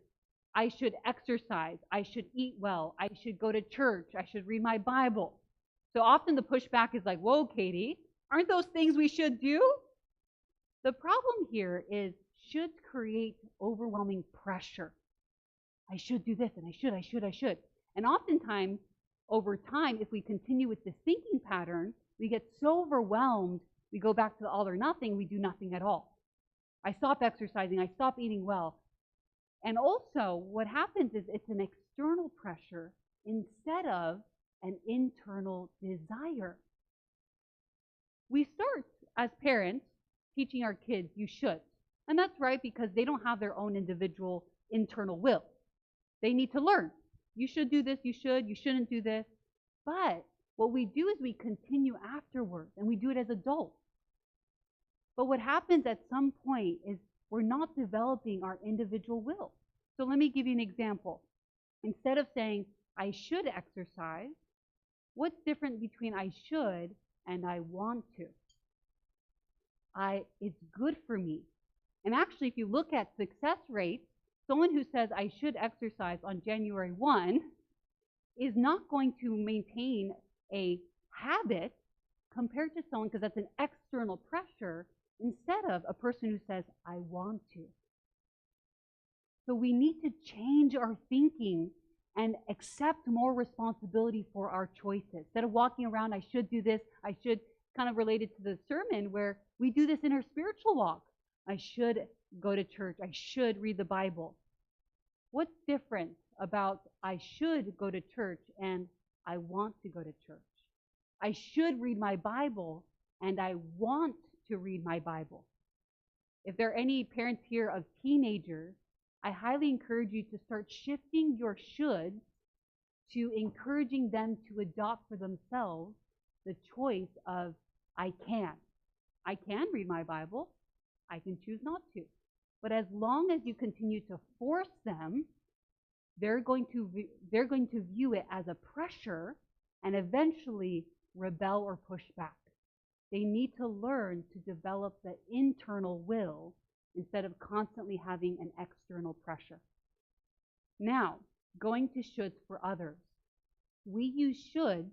I should exercise, I should eat well, I should go to church, I should read my Bible. So often the pushback is like, whoa, Katie, aren't those things we should do? The problem here is shoulds create overwhelming pressure. I should do this, and I should. And oftentimes, over time, if we continue with this thinking pattern, we get so overwhelmed, we go back to the all or nothing, we do nothing at all. I stop exercising, I stop eating well. And also, what happens is it's an external pressure instead of an internal desire. We start, as parents, teaching our kids, you should. And that's right, because they don't have their own individual internal will. They need to learn. You should do this, you shouldn't do this. But what we do is we continue afterwards, and we do it as adults. But what happens at some point is we're not developing our individual will. So let me give you an example. Instead of saying, I should exercise, what's different between I should and I want to? It's good for me. And actually, if you look at success rates, someone who says I should exercise on January 1 is not going to maintain a habit compared to someone, because that's an external pressure, instead of a person who says, I want to. So we need to change our thinking and accept more responsibility for our choices. Instead of walking around, I should do this, I should, kind of related to the sermon where we do this in our spiritual walk. I should go to church, I should read the Bible. What's different about I should go to church and I want to go to church? I should read my Bible and I want to read my Bible. If there are any parents here of teenagers, I highly encourage you to start shifting your shoulds to encouraging them to adopt for themselves the choice of I can. I can read my Bible. I can choose not to. But as long as you continue to force them, they're going to view it as a pressure and eventually rebel or push back. They need to learn to develop the internal will instead of constantly having an external pressure. Now, going to shoulds for others. We use shoulds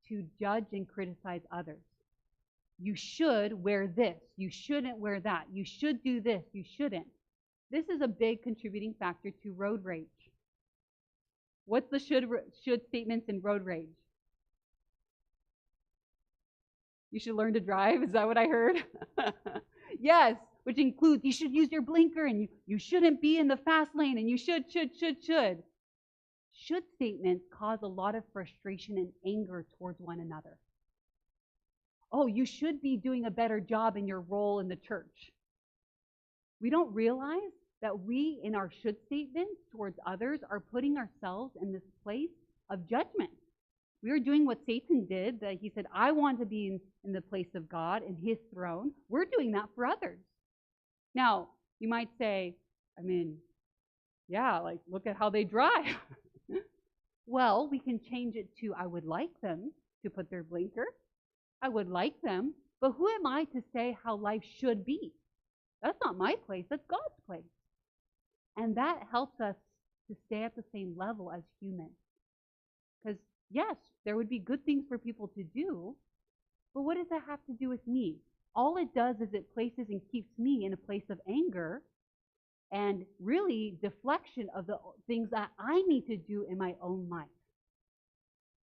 to judge and criticize others. You should wear this. You shouldn't wear that. You should do this. You shouldn't. This is a big contributing factor to road rage. What's the should statements in road rage? You should learn to drive. Is that what I heard? Yes, which includes you should use your blinker and you shouldn't be in the fast lane and you should. Should statements cause a lot of frustration and anger towards one another. Oh, you should be doing a better job in your role in the church. We don't realize that we, in our should statements towards others, are putting ourselves in this place of judgment. We are doing what Satan did, that he said, I want to be in the place of God, in his throne. We're doing that for others. Now, you might say, look at how they drive. Well, we can change it to, I would like them to put their blinker. I would like them, but who am I to say how life should be? That's not my place, that's God's place. And that helps us to stay at the same level as humans. Because yes, there would be good things for people to do, but what does that have to do with me? All it does is it places and keeps me in a place of anger and really deflection of the things that I need to do in my own life.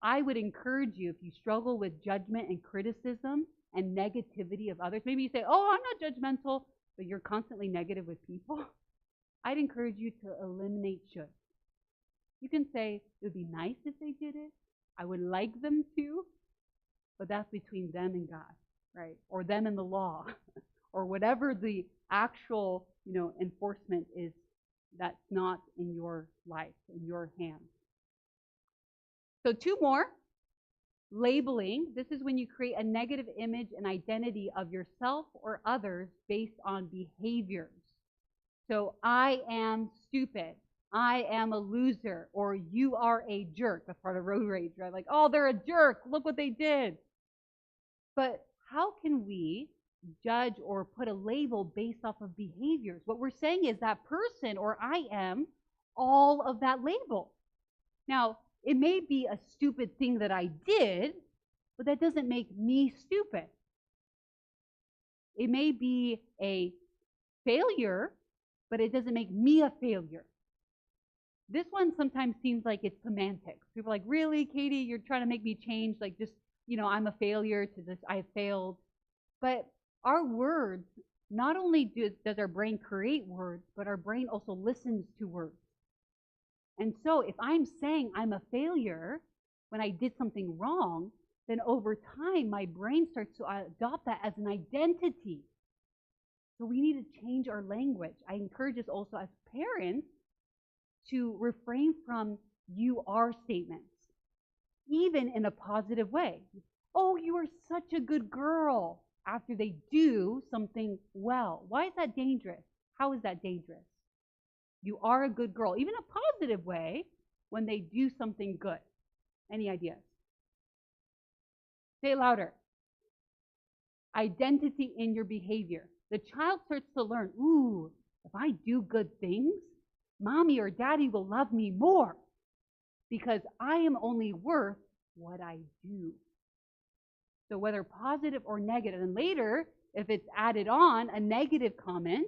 I would encourage you, if you struggle with judgment and criticism and negativity of others, maybe you say, oh, I'm not judgmental, but you're constantly negative with people. I'd encourage you to eliminate should. You can say, it would be nice if they did it. I would like them to, but that's between them and God, right? Or them and the law, or whatever the actual, enforcement is that's not in your life, in your hands. So 2 more. Labeling. This is when you create a negative image and identity of yourself or others based on behaviors. So I am stupid. I am a loser. Or you are a jerk. That's part of road rage, right? Like, oh, they're a jerk. Look what they did. But how can we judge or put a label based off of behaviors? What we're saying is that person, or I am, all of that label. Now, it may be a stupid thing that I did, but that doesn't make me stupid. It may be a failure, but it doesn't make me a failure. This one sometimes seems like it's semantics. People are like, really, Katie, you're trying to make me change, like just, I'm a failure to this, I failed. But our words, not only does our brain create words, but our brain also listens to words. And so if I'm saying I'm a failure when I did something wrong, then over time my brain starts to adopt that as an identity. So we need to change our language. I encourage us also as parents to refrain from you are statements, even in a positive way. Oh, you are such a good girl after they do something well. Why is that dangerous? How is that dangerous? You are a good girl, even a positive way, when they do something good. Any ideas? Say it louder. Identity in your behavior. The child starts to learn, ooh, if I do good things, mommy or daddy will love me more because I am only worth what I do. So whether positive or negative, and later, if it's added on, a negative comment,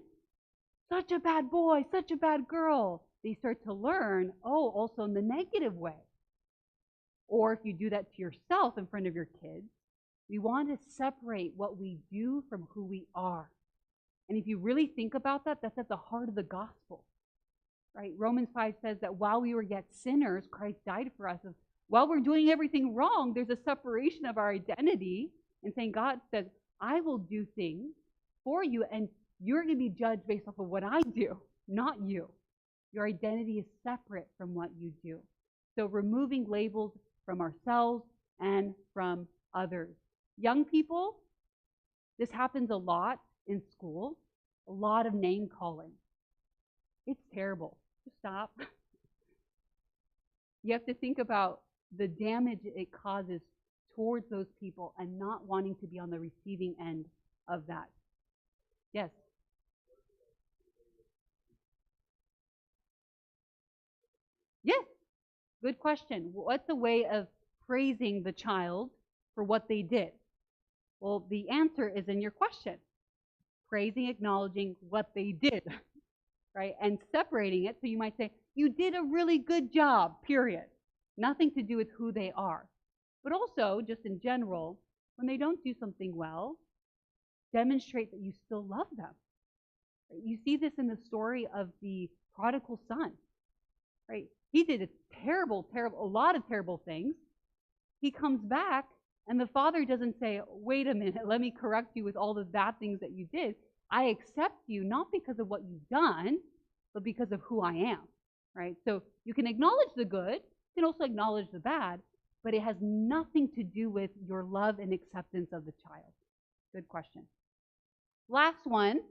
such a bad boy, such a bad girl, they start to learn, oh, also in the negative way. Or if you do that to yourself in front of your kids, we want to separate what we do from who we are. And if you really think about that, that's at the heart of the gospel, right? Romans 5 says that while we were yet sinners, Christ died for us. While we're doing everything wrong, there's a separation of our identity, and saying, God says, I will do things for you, and you're going to be judged based off of what I do, not you. Your identity is separate from what you do. So removing labels from ourselves and from others. Young people, this happens a lot in school, a lot of name calling. It's terrible. Just stop. You have to think about the damage it causes towards those people and not wanting to be on the receiving end of that. Yes? Yes. Good question. What's a way of praising the child for what they did? Well, the answer is in your question. Praising, acknowledging what they did, right? And separating it. So you might say, you did a really good job, period. Nothing to do with who they are. But also, just in general, when they don't do something well, demonstrate that you still love them. You see this in the story of the prodigal son, right? He did a lot of terrible things. He comes back, and the father doesn't say, wait a minute, let me correct you with all the bad things that you did. I accept you not because of what you've done, but because of who I am, right? So you can acknowledge the good, you can also acknowledge the bad, but it has nothing to do with your love and acceptance of the child. Good question. Last one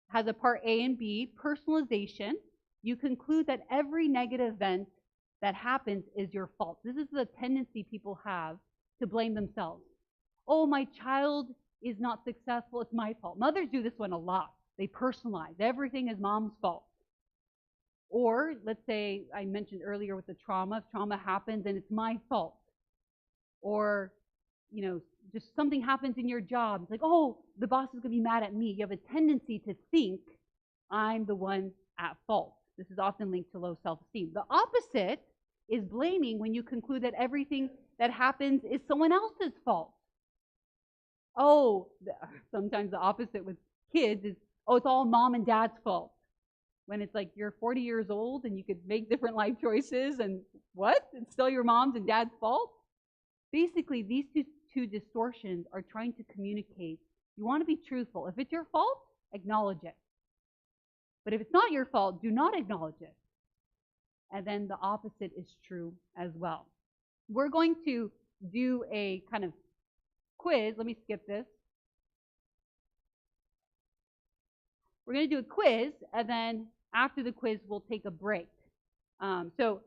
has a part A and B, personalization. You conclude that every negative event that happens is your fault. This is the tendency people have to blame themselves. Oh, my child is not successful, it's my fault. Mothers do this one a lot. They personalize. Everything is mom's fault. Or let's say I mentioned earlier with the trauma, if trauma happens and it's my fault. Or, just something happens in your job. It's like, oh, the boss is going to be mad at me. You have a tendency to think I'm the one at fault. This is often linked to low self-esteem. The opposite is blaming when you conclude that everything that happens is someone else's fault. Oh, sometimes the opposite with kids is, oh, it's all mom and dad's fault. When it's like you're 40 years old and you could make different life choices and what? It's still your mom's and dad's fault? Basically, these two distortions are trying to communicate. You want to be truthful. If it's your fault, acknowledge it. But if it's not your fault, do not acknowledge it. And then the opposite is true as well. We're going to do a kind of quiz. Let me skip this. We're going to do a quiz, and then after the quiz, we'll take a break. So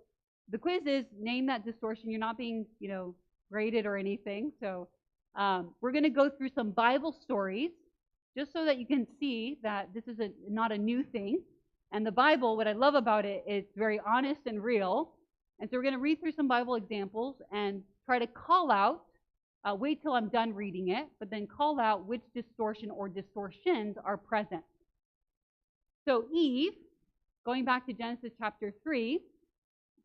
the quiz is name that distortion. You're not being, graded or anything. So we're going to go through some Bible stories just so that you can see that this is not a new thing. And the Bible, what I love about it, it's very honest and real. And so we're going to read through some Bible examples and try to call out, wait till I'm done reading it, but then call out which distortion or distortions are present. So Eve, going back to Genesis chapter 3,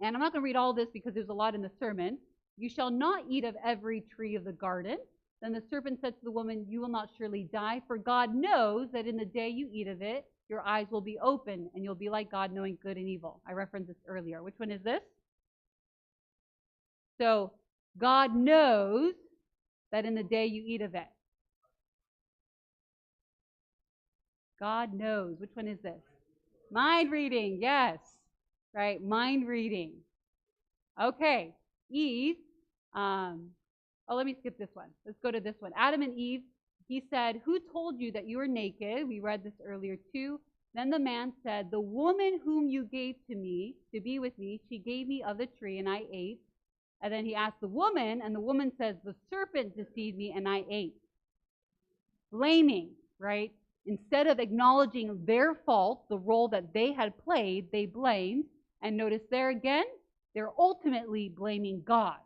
and I'm not going to read all this because there's a lot in the sermon. You shall not eat of every tree of the garden. Then the serpent said to the woman, you will not surely die, for God knows that in the day you eat of it, your eyes will be open, and you'll be like God, knowing good and evil. I referenced this earlier. Which one is this? So God knows that in the day you eat of it. God knows. Which one is this? Mind reading, yes. Right, mind reading. Okay, Eve. Let me skip this one. Let's go to this one. Adam and Eve, he said, who told you that you were naked? We read this earlier too. Then the man said, the woman whom you gave to me, to be with me, she gave me of the tree and I ate. And then he asked the woman, and the woman says, the serpent deceived me and I ate. Blaming, right? Instead of acknowledging their fault, the role that they had played, they blamed. And notice there again, they're ultimately blaming God,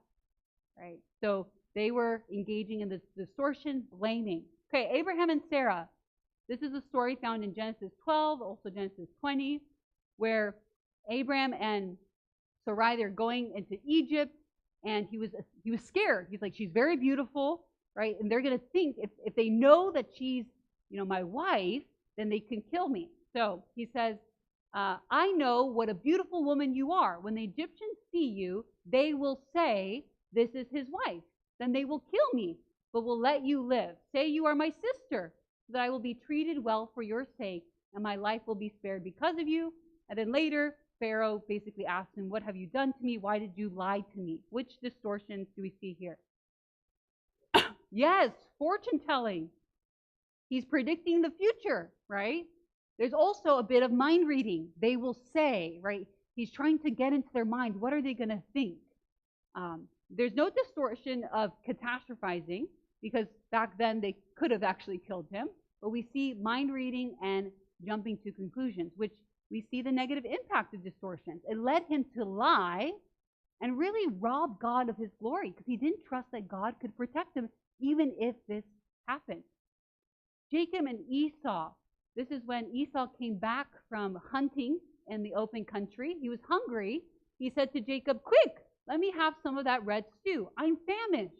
right? So they were engaging in this distortion, blaming. Okay, Abraham and Sarah. This is a story found in Genesis 12, also Genesis 20, where Abram and Sarai, they're going into Egypt, and he was scared. He's like, she's very beautiful, right? And they're going to think if they know that she's, my wife, then they can kill me. So he says, I know what a beautiful woman you are. When the Egyptians see you, they will say, this is his wife. Then they will kill me, but will let you live. Say you are my sister, so that I will be treated well for your sake, and my life will be spared because of you. And then later, Pharaoh basically asked him, what have you done to me? Why did you lie to me? Which distortions do we see here? Yes, fortune telling. He's predicting the future, right? There's also a bit of mind reading. They will say, right? He's trying to get into their mind. What are they going to think? There's no distortion of catastrophizing, because back then they could have actually killed him. But we see mind reading and jumping to conclusions, which we see the negative impact of distortions. It led him to lie and really rob God of his glory, because he didn't trust that God could protect him even if this happened. Jacob and Esau. This is when Esau came back from hunting in the open country. He was hungry. He said to Jacob, quick, let me have some of that red stew. I'm famished.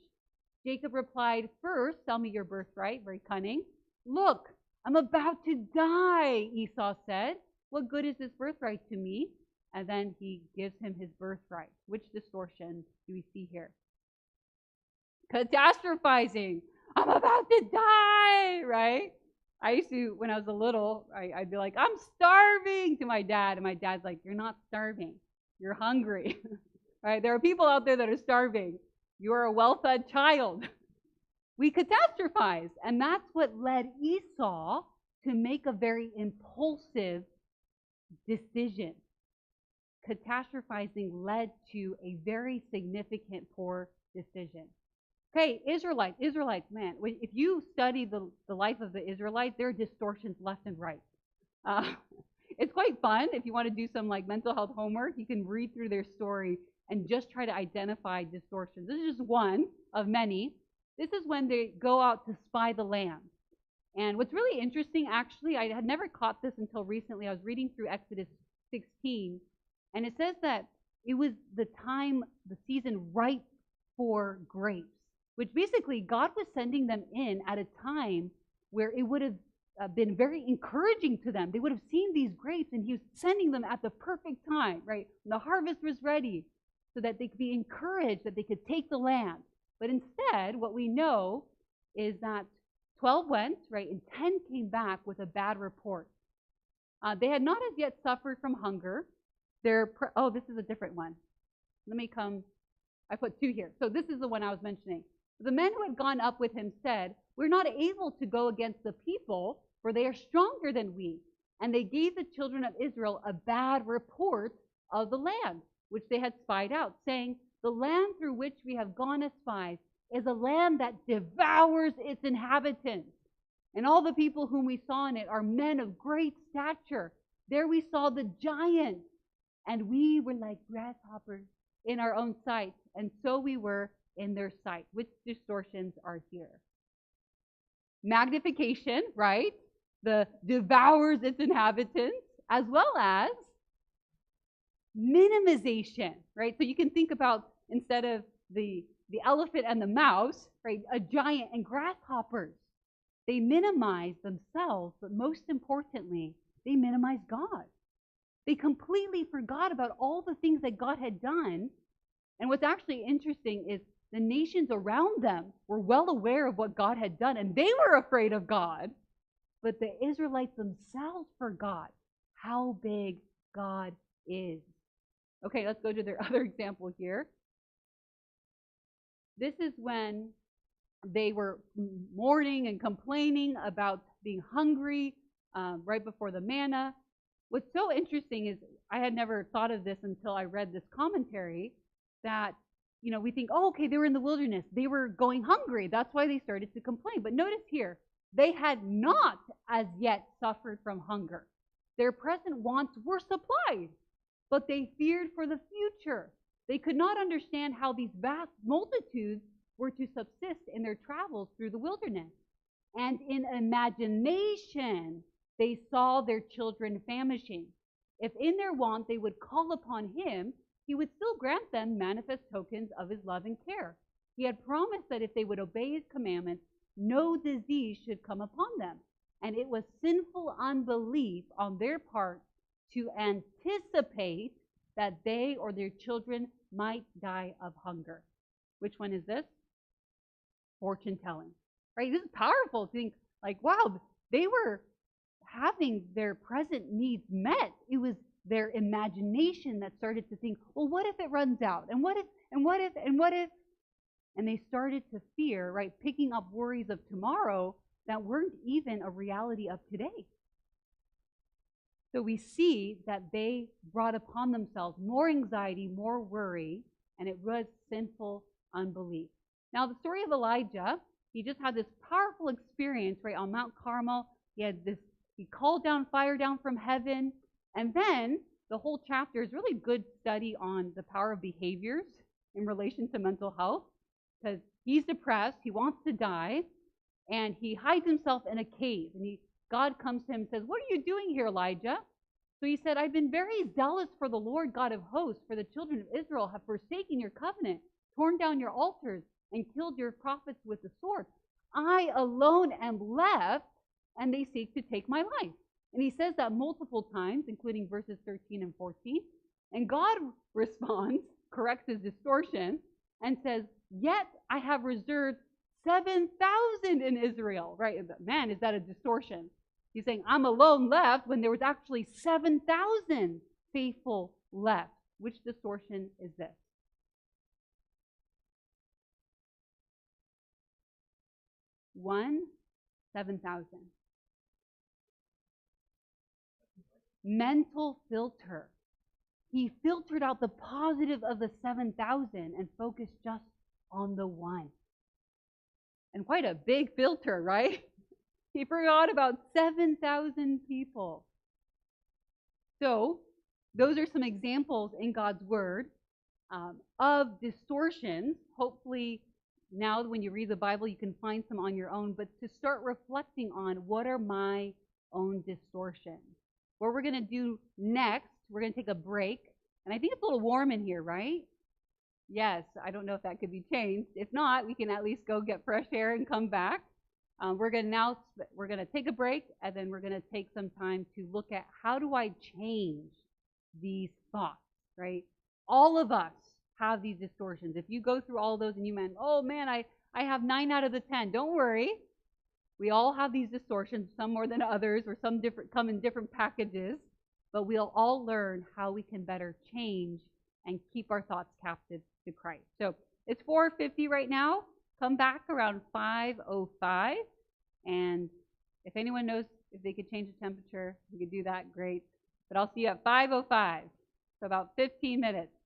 Jacob replied, first, sell me your birthright. Very cunning. Look, I'm about to die, Esau said. What good is this birthright to me? And then he gives him his birthright. Which distortion do we see here? Catastrophizing. I'm about to die, right? I used to, when I was a little, I'd be like, I'm starving to my dad. And my dad's like, you're not starving. You're hungry. Right? There are people out there that are starving. You are a well-fed child. We catastrophize. And that's what led Esau to make a very impulsive decision. Catastrophizing led to a very significant poor decision. Okay, Israelites, man, if you study the life of the Israelites, there are distortions left and right. It's quite fun. If you want to do some mental health homework, you can read through their story and just try to identify distortions. This is just one of many. This is when they go out to spy the land. And what's really interesting, actually, I had never caught this until recently. I was reading through Exodus 16, and it says that it was the season ripe for grapes, which basically God was sending them in at a time where it would have been very encouraging to them. They would have seen these grapes, and he was sending them at the perfect time, right? When the harvest was ready, so that they could be encouraged, that they could take the land. But instead, what we know is that 12 went, right, and 10 came back with a bad report. They had not as yet suffered from hunger. This is a different one. I put 2 here. So this is the one I was mentioning. The men who had gone up with him said, we're not able to go against the people, for they are stronger than we. And they gave the children of Israel a bad report of the land, which they had spied out, saying, the land through which we have gone as spies is a land that devours its inhabitants. And all the people whom we saw in it are men of great stature. There we saw the giants, and we were like grasshoppers in our own sight, and so we were in their sight. Which distortions are here? Magnification, right? The devours its inhabitants, as well as minimization, right? So you can think about, instead of the elephant and the mouse, right, a giant and grasshoppers. They minimize themselves, but most importantly, they minimize God. They completely forgot about all the things that God had done. And what's actually interesting is the nations around them were well aware of what God had done, and they were afraid of God. But the Israelites themselves forgot how big God is. Okay, let's go to their other example here. This is when they were mourning and complaining about being hungry right before the manna. What's so interesting is I had never thought of this until I read this commentary, that we think, oh, okay, they were in the wilderness. They were going hungry. That's why they started to complain. But notice here, they had not as yet suffered from hunger. Their present wants were supplied, but they feared for the future. They could not understand how these vast multitudes were to subsist in their travels through the wilderness. And in imagination, they saw their children famishing. if in their want they would call upon him, he would still grant them manifest tokens of his love and care. He had promised that if they would obey his commandments, no disease should come upon them. And it was sinful unbelief on their part to anticipate that they or their children might die of hunger. Which one is this? Fortune telling. Right? This is powerful to think, like, wow, they were having their present needs met. It was their imagination that started to think, well, what if it runs out? And what if, and what if, and what if? And they started to fear, right, picking up worries of tomorrow that weren't even a reality of today. So we see that they brought upon themselves more anxiety, more worry, and it was sinful unbelief. Now, the story of Elijah, he just had this powerful experience, right, on Mount Carmel. He called down fire down from heaven, and then the whole chapter is really good study on the power of behaviors in relation to mental health, because he's depressed, he wants to die, and he hides himself in a cave. And God comes to him and says, "What are you doing here, Elijah?" So he said, "I've been very zealous for the Lord God of hosts, for the children of Israel have forsaken your covenant, torn down your altars, and killed your prophets with the sword. I alone am left, and they seek to take my life." And he says that multiple times, including verses 13 and 14. And God responds, corrects his distortion, and says, "Yet I have reserved 7,000 in Israel." Right? Man, is that a distortion? He's saying, I'm alone left when there was actually 7,000 faithful left. Which distortion is this? One, 7,000. Mental filter. He filtered out the positive of the 7,000 and focused just on the one. And quite a big filter, right? He forgot about 7,000 people. So, those are some examples in God's Word of distortions. Hopefully, now when you read the Bible, you can find some on your own, but to start reflecting on what are my own distortions. What we're going to do next, we're going to take a break. And I think it's a little warm in here, right? Yes, I don't know if that could be changed. If not, we can at least go get fresh air and come back. We're going to take a break, and then we're going to take some time to look at how do I change these thoughts, right? All of us have these distortions. If you go through all of those and you meant, oh man, I have 9 out of the 10. Don't worry. We all have these distortions, some more than others, or some different come in different packages, but we'll all learn how we can better change and keep our thoughts captive to Christ. So it's 4:50 right now. Come back around 5:05, and if anyone knows if they could change the temperature, we could do that, great. But I'll see you at 5:05, so about 15 minutes.